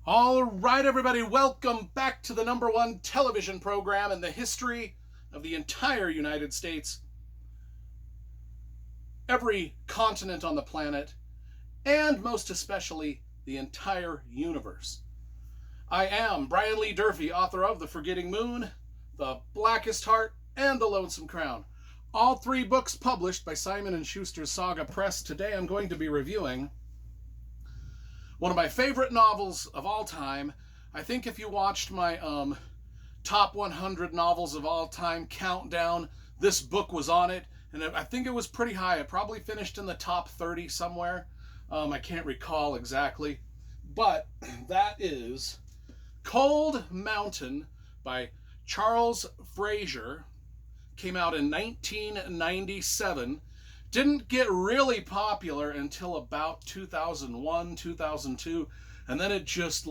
All right, everybody, welcome back to the #1 television program in the history of the entire United States, every continent on the planet, and most especially the entire universe. I am Brian Lee Durfee, author of The Forgetting Moon, The Blackest Heart, and The Lonesome Crown. All three books published by Simon & Schuster's Saga Press. Today I'm going to be reviewing one of my favorite novels of all time. I think if you watched my top 100 novels of all time countdown, this book was on it, and I think it was pretty high. It probably finished in the top 30 somewhere. I can't recall exactly, but that is Cold Mountain by Charles Frazier. Came out in 1997. Didn't get really popular until about 2001, 2002, and then it just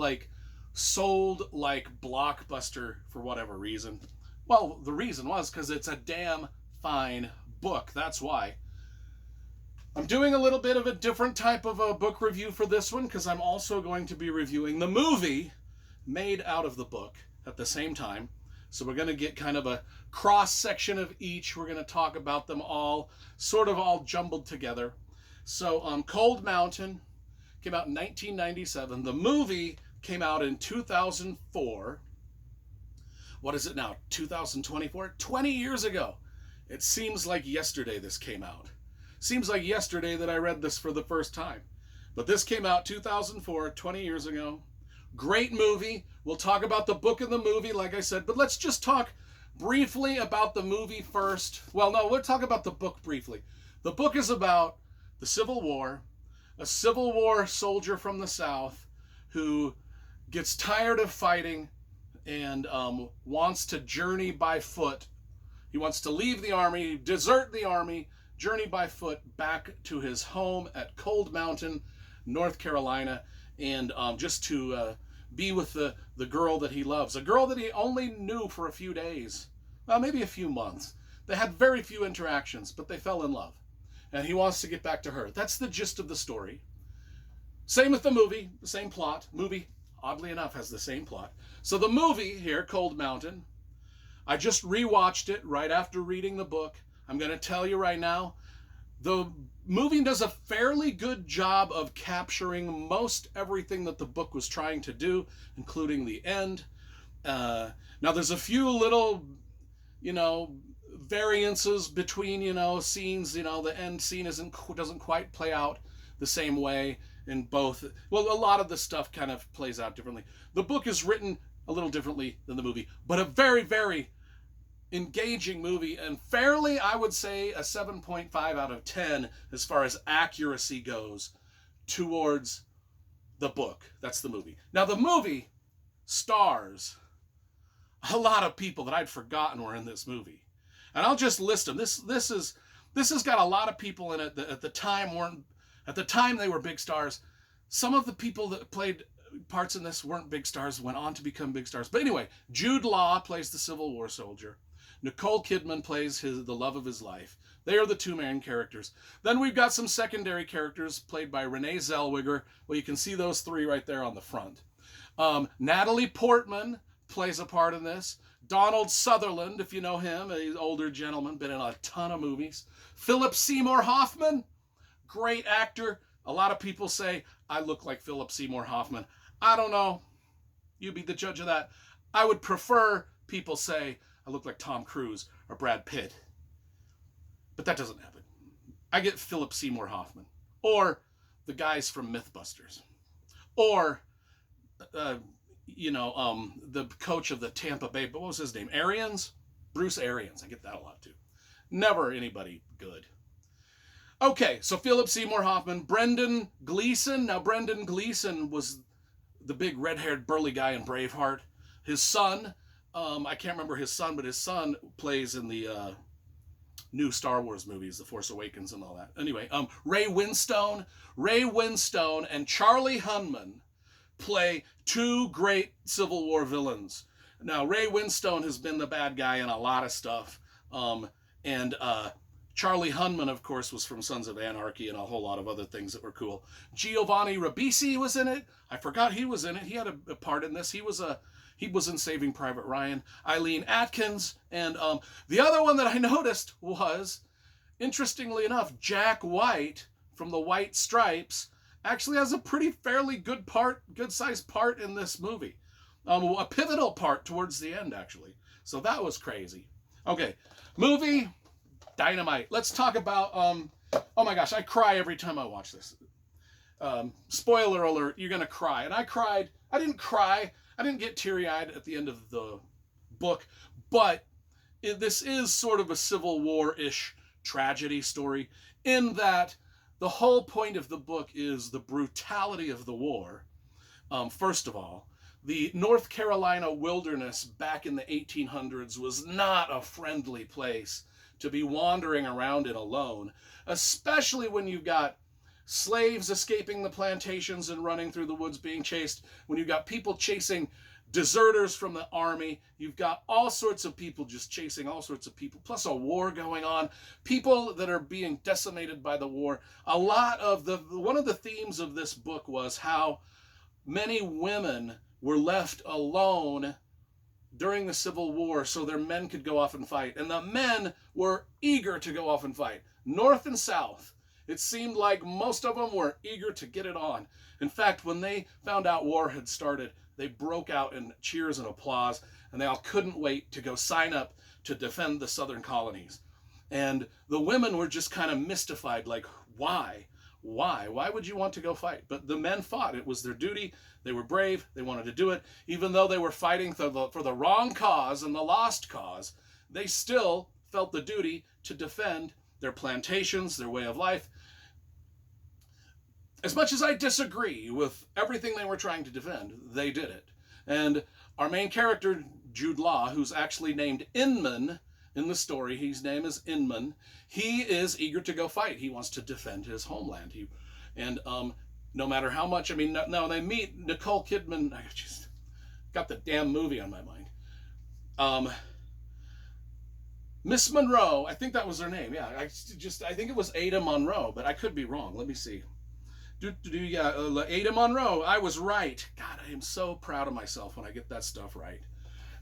sold like Blockbuster for whatever reason. Well, the reason was because it's a damn fine book. That's why. I'm doing a little bit of a different type of a book review for this one because I'm also going to be reviewing the movie made out of the book at the same time. So we're going to get kind of a cross section of each. We're going to talk about them all, sort of all jumbled together. So Cold Mountain came out in 1997. The movie came out in 2004. What is it now? 2024? 20 years ago. It seems like yesterday this came out. Seems like yesterday that I read this for the first time. But this came out 2004, 20 years ago. Great movie. We'll talk about the book and the movie, like I said, but let's just talk briefly about the movie first. Well, no, we'll talk about the book briefly. The book is about the Civil War, a Civil War soldier from the South who gets tired of fighting and wants to journey by foot. He wants to leave the army, desert the army, journey by foot back to his home at Cold Mountain, North Carolina, and just to be with the girl that he loves. A girl that he only knew for a few days, well, maybe a few months. They had very few interactions, but they fell in love. And he wants to get back to her. That's the gist of the story. Same with the movie, the same plot. Movie, oddly enough, has the same plot. So the movie here, Cold Mountain, I just rewatched it right after reading the book. I'm going to tell you right now, the movie does a fairly good job of capturing most everything that the book was trying to do, including the end. Now, there's a few little, variances between, scenes. The end scene doesn't quite play out the same way in both. Well, a lot of the stuff kind of plays out differently. The book is written a little differently than the movie, but a very, very engaging movie, and fairly, I would say, a 7.5 out of 10 as far as accuracy goes towards the book. That's the movie. Now, the movie stars a lot of people that I'd forgotten were in this movie, and I'll just list them. This has got a lot of people in it that at the time they were big stars. Some of the people that played parts in this weren't big stars, went on to become big stars. But anyway, Jude Law plays the Civil War soldier. Nicole Kidman plays the love of his life. They are the two main characters. Then we've got some secondary characters played by Renee Zellweger. Well, you can see those three right there on the front. Natalie Portman plays a part in this. Donald Sutherland, if you know him, an older gentleman, been in a ton of movies. Philip Seymour Hoffman, great actor. A lot of people say I look like Philip Seymour Hoffman. I don't know. You be the judge of that. I would prefer people say I look like Tom Cruise or Brad Pitt. But that doesn't happen. I get Philip Seymour Hoffman. Or the guys from Mythbusters. Or, the coach of the Tampa Bay, but what was his name? Arians? Bruce Arians. I get that a lot too. Never anybody good. Okay, so Philip Seymour Hoffman. Brendan Gleeson. Now, Brendan Gleeson was the big red-haired burly guy in Braveheart. His son, I can't remember his son, but his son plays in the new Star Wars movies, The Force Awakens and all that. Anyway, Ray Winstone and Charlie Hunnam play two great Civil War villains. Now, Ray Winstone has been the bad guy in a lot of stuff, and Charlie Hunman, of course, was from Sons of Anarchy and a whole lot of other things that were cool. Giovanni Ribisi was in it. I forgot he was in it. He had a part in this. He was in Saving Private Ryan. Eileen Atkins. And the other one that I noticed was, interestingly enough, Jack White from the White Stripes actually has a pretty fairly good sized part in this movie. A pivotal part towards the end, actually. So that was crazy. Okay, movie, dynamite. Let's talk about, oh my gosh, I cry every time I watch this. Spoiler alert, you're going to cry. And I cried. I didn't cry. I didn't get teary-eyed at the end of the book, but this is sort of a Civil War-ish tragedy story in that the whole point of the book is the brutality of the war. First of all, the North Carolina wilderness back in the 1800s was not a friendly place to be wandering around in alone, especially when you've got slaves escaping the plantations and running through the woods being chased, when you've got people chasing deserters from the army, you've got all sorts of people just chasing all sorts of people, plus a war going on, people that are being decimated by the war. One of the themes of this book was how many women were left alone during the Civil War so their men could go off and fight. And the men were eager to go off and fight. North and South. It seemed like most of them were eager to get it on. In fact, when they found out war had started, they broke out in cheers and applause, and they all couldn't wait to go sign up to defend the southern colonies. And the women were just kind of mystified, like, why? Why? Why would you want to go fight? But the men fought. It was their duty. They were brave. They wanted to do it. Even though they were fighting for the wrong cause and the lost cause, they still felt the duty to defend their plantations, their way of life. As much as I disagree with everything they were trying to defend, they did it. And our main character, Jude Law, who's actually named Inman in the story, his name is Inman, he is eager to go fight. He wants to defend his homeland. No matter how much, now they meet Nicole Kidman. I just got the damn movie on my mind. Miss Monroe, I think that was her name. Yeah, I think it was Ada Monroe, but I could be wrong. Let me see. Ada Monroe, I was right. God, I am so proud of myself when I get that stuff right.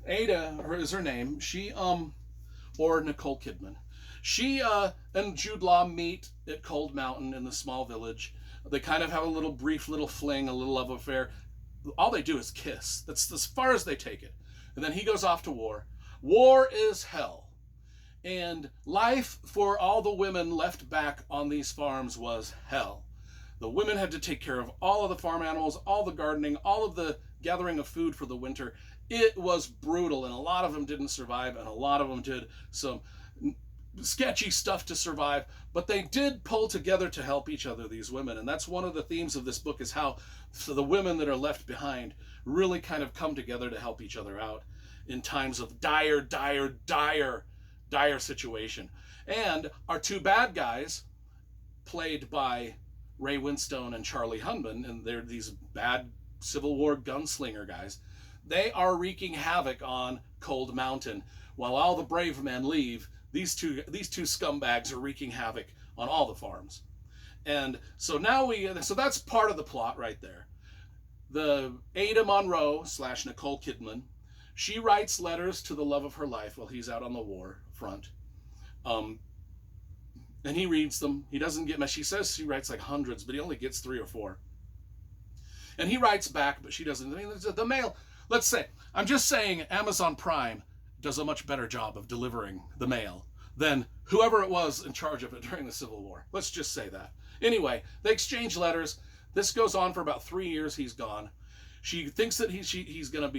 Ada is her name. She, or Nicole Kidman. She and Jude Law meet at Cold Mountain in the small village. They kind of have a brief little fling, a little love affair. All they do is kiss. That's as far as they take it. And then he goes off to war. War is hell. And life for all the women left back on these farms was hell. The women had to take care of all of the farm animals, all the gardening, all of the gathering of food for the winter. It was brutal, and a lot of them didn't survive, and a lot of them did some sketchy stuff to survive, but they did pull together to help each other, these women. And that's one of the themes of this book, is how the women that are left behind really kind of come together to help each other out in times of dire situation. And our two bad guys, played by Ray Winstone and Charlie Hunman, and they're these bad Civil War gunslinger guys. They are wreaking havoc on Cold Mountain. While all the brave men leave, these two scumbags are wreaking havoc on all the farms. And so that's part of the plot right there. The Ada Monroe / Nicole Kidman, she writes letters to the love of her life while he's out on the war front. And he reads them. He doesn't get much. She says she writes like hundreds, but he only gets 3 or 4. And he writes back, but she doesn't. The mail, let's say, I'm just saying Amazon Prime does a much better job of delivering the mail than whoever it was in charge of it during the Civil War. Let's just say that. Anyway, they exchange letters. This goes on for about 3 years. He's gone. She thinks that she's gonna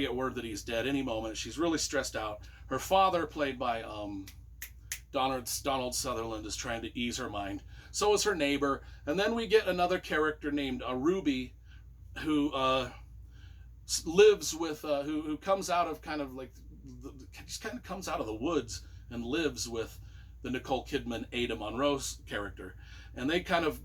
get word that he's dead any moment. She's really stressed out. Her father, played by Donald Sutherland, is trying to ease her mind. So is her neighbor. And then we get another character named Ruby, who lives with, who comes out of comes out of the woods and lives with the Nicole Kidman, Ada Monroe's character. And they kind of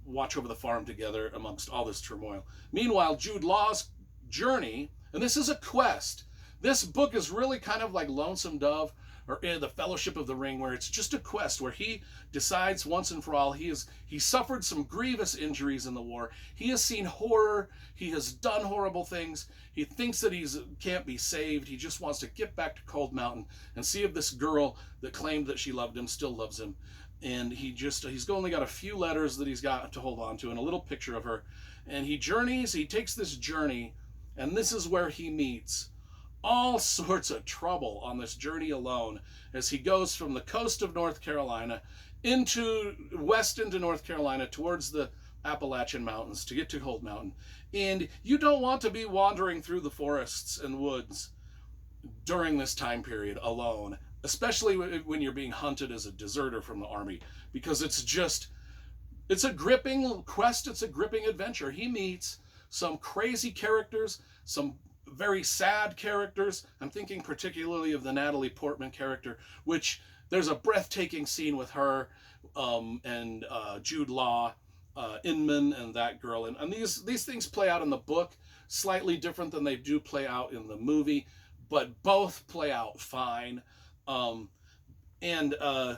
watch over the farm together amongst all this turmoil. Meanwhile, Jude Law's journey, and this is a quest. This book is really kind of like Lonesome Dove, or The Fellowship of the Ring, where it's just a quest where he decides once and for all he suffered some grievous injuries in the war. He has seen horror. He has done horrible things. He thinks that he can't be saved. He just wants to get back to Cold Mountain and see if this girl that claimed that she loved him still loves him. And he's only got a few letters that he's got to hold on to and a little picture of her. And he takes this journey, and this is where he meets all sorts of trouble on this journey alone as he goes from the coast of North Carolina west into North Carolina towards the Appalachian Mountains to get to Cold Mountain. And you don't want to be wandering through the forests and woods during this time period alone, especially when you're being hunted as a deserter from the army, because it's a gripping quest, it's a gripping adventure. He meets some crazy characters, some very sad characters. I'm thinking particularly of the Natalie Portman character, which there's a breathtaking scene with her and Jude Law, Inman, and that girl. And these things play out in the book slightly different than they do play out in the movie, but both play out fine. But in the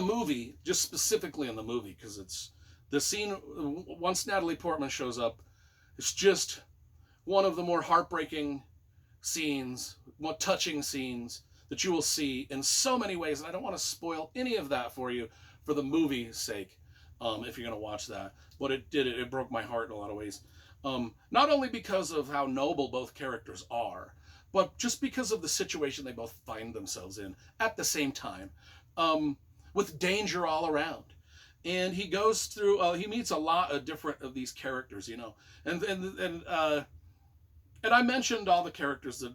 movie, just specifically in the movie, because it's the scene once Natalie Portman shows up, it's just one of the more heartbreaking scenes, more touching scenes that you will see in so many ways. And I don't want to spoil any of that for you for the movie's sake, if you're going to watch that. But it broke my heart in a lot of ways. Not only because of how noble both characters are, but just because of the situation they both find themselves in at the same time, with danger all around. And he goes through, he meets a lot of different of these characters, and I mentioned all the characters that,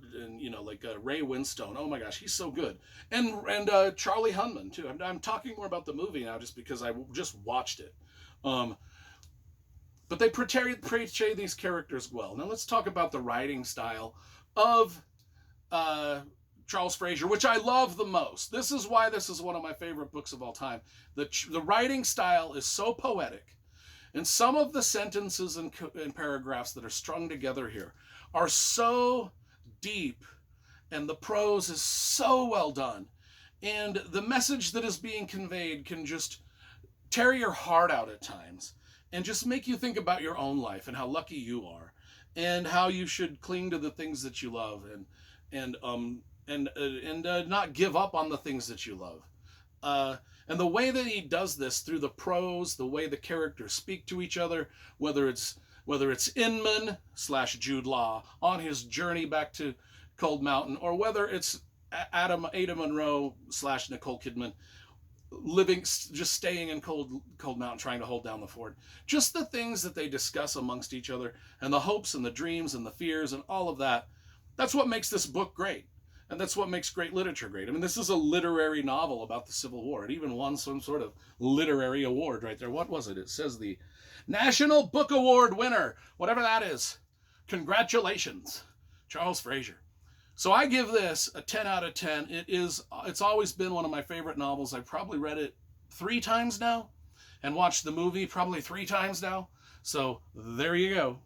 like Ray Winstone. Oh my gosh, he's so good. And Charlie Hunman too. I'm talking more about the movie now just because I just watched it. But they portray these characters well. Now let's talk about the writing style of Charles Frazier, which I love the most. This is why this is one of my favorite books of all time. The writing style is so poetic. And some of the sentences and paragraphs that are strung together here are so deep, and the prose is so well done, and the message that is being conveyed can just tear your heart out at times and just make you think about your own life and how lucky you are and how you should cling to the things that you love and not give up on the things that you love. And the way that he does this through the prose, the way the characters speak to each other, whether it's Inman / Jude Law on his journey back to Cold Mountain, or whether it's Ada Monroe / Nicole Kidman just staying in Cold Mountain trying to hold down the fort. Just the things that they discuss amongst each other, and the hopes and the dreams and the fears and all of that. That's what makes this book great. And that's what makes great literature great. I mean, this is a literary novel about the Civil War. It even won some sort of literary award right there. What was it? It says the National Book Award winner, whatever that is. Congratulations, Charles Frazier. So I give this a 10 out of 10. It's always been one of my favorite novels. I've probably read it 3 times now and watched the movie probably 3 times now. So there you go.